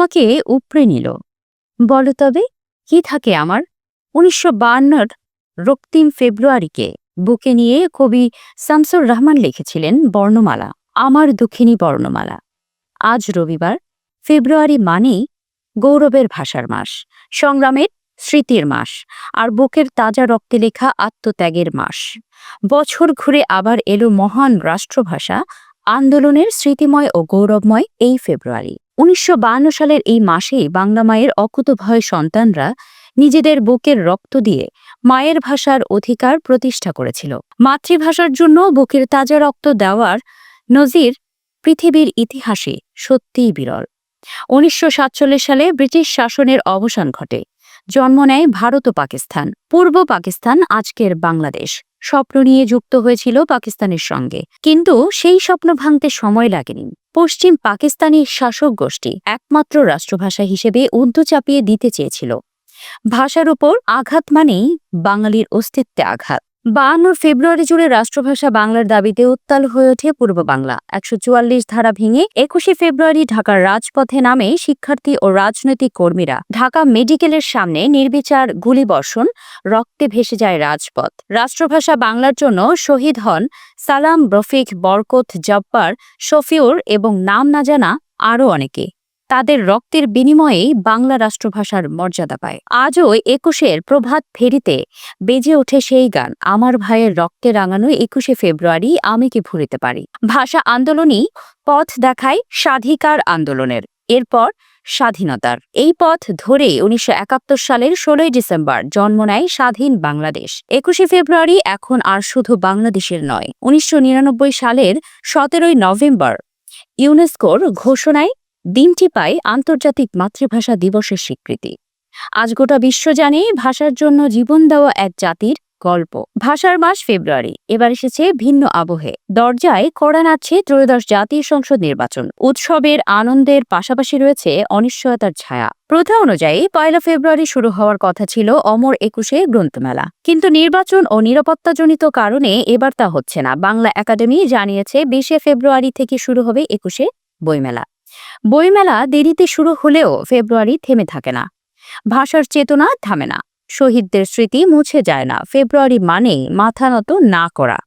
আমাকে উপড়ে নিল। বলো তবে কি থাকে আমার? ১৯৫২-র রক্তিম ফেব্রুয়ারিকে বুকে নিয়ে কবি শামসুর রহমান লিখেছিলেন বর্ণমালা, আমার দুঃখিনী বর্ণমালা। আজ রবিবার। ফেব্রুয়ারি মানেই গৌরবের ভাষার মাস, সংগ্রামের স্মৃতির মাস, আর বুকের তাজা রক্তে লেখা আত্মত্যাগের মাস। বছর ঘুরে আবার এলো মহান রাষ্ট্রভাষা আন্দোলনের স্মৃতিময় ও গৌরবময় এই ফেব্রুয়ারি। ১৯৫২ সালের এই মাসেই বাংলা মায়ের অকুতোভয় সন্তানরা নিজেদের বুকের রক্ত দিয়ে মায়ের ভাষার অধিকার প্রতিষ্ঠা করেছিল। মাতৃভাষার জন্য বুকের তাজা রক্ত দেওয়ার নজির পৃথিবীর ইতিহাসে সত্যিই বিরল। ১৯৪৭ সালে ব্রিটিশ শাসনের অবসান ঘটে। জন্ম নেয় ভারত ও পাকিস্তান। পূর্ব পাকিস্তান, আজকের বাংলাদেশ, স্বপ্ন নিয়ে যুক্ত হয়েছিল পাকিস্তানের সঙ্গে। কিন্তু সেই স্বপ্ন ভাঙতে সময় লাগেনি। পশ্চিম পাকিস্তানি শাসক গোষ্ঠী একমাত্র রাষ্ট্রভাষা হিসেবে উর্দু চাপিয়ে দিতে চেয়েছিল। ভাষার উপর আঘাত মানেই বাঙালির অস্তিত্বে আঘাত। ৫২ ফেব্রুয়ারি জুড়ে রাষ্ট্রভাষা বাংলার দাবিতে উত্তাল হয়ে ওঠে পূর্ব বাংলা। ১৪৪ ধারা ভেঙে ২১শে ফেব্রুয়ারি ঢাকার রাজপথে নামে শিক্ষার্থী ও রাজনৈতিক কর্মীরা। ঢাকা মেডিকেলের সামনে নির্বিচার গুলিবর্ষণ, রক্তে ভেসে যায় রাজপথ। রাষ্ট্রভাষা বাংলার জন্য শহীদ হন সালাম, রফিক, বরকত, জব্বার, শফিউর এবং নাম না জানা আরও অনেকে। তাদের রক্তের বিনিময়েই বাংলা রাষ্ট্রভাষার মর্যাদা পায়। আজও ২১-এর প্রভাত ফেরিতে বেজে ওঠে সেই গান, আমার ভাইয়ের রক্তে রাঙানো ২১শে ফেব্রুয়ারি আমি কি ভুলিতে পারি। ভাষা আন্দোলনই পথ দেখায় স্বাধিকার আন্দোলনের, এরপর স্বাধীনতার। এই পথ ধরেই ১৯৭১ সালের ১৬ই ডিসেম্বর জন্ম নেয় স্বাধীন বাংলাদেশ। ২১শে ফেব্রুয়ারি এখন আর শুধু বাংলাদেশের নয়। ১৯৯৯ সালের ১৭ই নভেম্বর ইউনেস্কোর ঘোষণায় দিনটি পায় আন্তর্জাতিক মাতৃভাষা দিবসের স্বীকৃতি। আজ গোটা বিশ্ব জানে ভাষার জন্য জীবন দেওয়া এক জাতির গল্প। ভাষার মাস ফেব্রুয়ারি এবার এসেছে ভিন্ন আবহে। দরজায় কড়া নাড়ছে ত্রয়োদশ জাতীয় সংসদ নির্বাচন। উৎসবের আনন্দের পাশাপাশি রয়েছে অনিশ্চয়তার ছায়া। প্রথা অনুযায়ী ১ ফেব্রুয়ারি শুরু হওয়ার কথা ছিল অমর ২১শে গ্রন্থমেলা, কিন্তু নির্বাচন ও নিরাপত্তাজনিত কারণে এবার তা হচ্ছে না। বাংলা একাডেমি জানিয়েছে ২০শে ফেব্রুয়ারি থেকে শুরু হবে ২১শে বইমেলা। বইমেলা দেরিতে শুরু হলেও ফেব্রুয়ারি থেমে থাকে না। ভাষার চেতনা থামে না, শহীদদের স্মৃতি মুছে যায় না। ফেব্রুয়ারি মানে মাথা নত না করা।